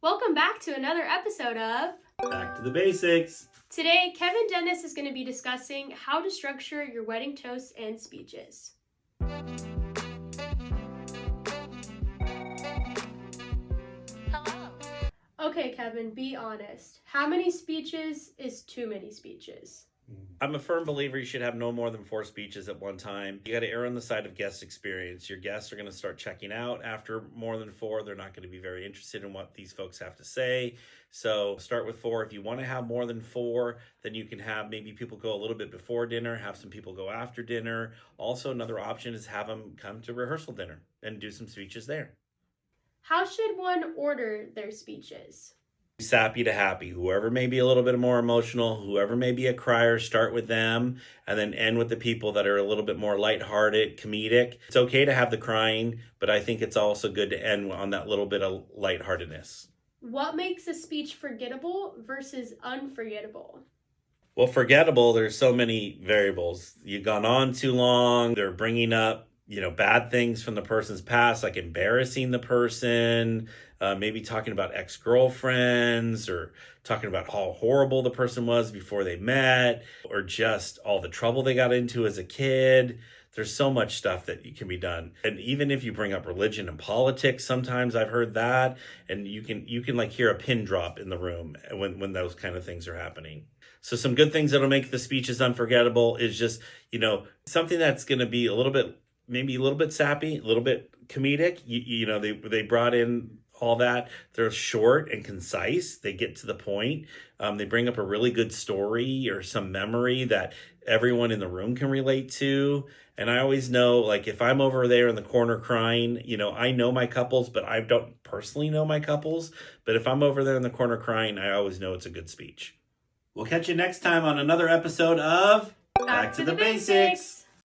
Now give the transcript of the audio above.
Welcome back to another episode of Back to the Basics. Today, Kevin Dennis is going to be discussing how to structure your wedding toasts and speeches. Hello. Okay, Kevin, be honest. How many speeches is too many speeches? I'm a firm believer you should have no more than 4 speeches at one time. You got to err on the side of guest experience. Your guests are going to start checking out after more than 4. They're not going to be very interested in what these folks have to say. So start with 4. If you want to have more than 4, then you can have maybe people go a little bit before dinner, have some people go after dinner. Also, another option is have them come to rehearsal dinner and do some speeches there. How should one order their speeches? Sappy to happy. Whoever may be a little bit more emotional, whoever may be a crier, start with them and then end with the people that are a little bit more lighthearted, comedic. It's okay to have the crying, but I think it's also good to end on that little bit of lightheartedness. What makes a speech forgettable versus unforgettable? Well, forgettable, there's so many variables. You've gone on too long. They're bringing up, bad things from the person's past, like embarrassing the person, maybe talking about ex-girlfriends or talking about how horrible the person was before they met, or just all the trouble they got into as a kid. There's so much stuff that can be done. And even if you bring up religion and politics, sometimes I've heard that, and you can like hear a pin drop in the room when those kind of things are happening. So some good things that'll make the speeches unforgettable is just, something that's going to be maybe a little bit sappy, a little bit comedic. They brought in all that. They're short and concise. They get to the point. They bring up a really good story or some memory that everyone in the room can relate to. And I always know, like, if I'm over there in the corner crying, I know my couples, but I don't personally know my couples. But if I'm over there in the corner crying, I always know it's a good speech. We'll catch you next time on another episode of Back to the Basics.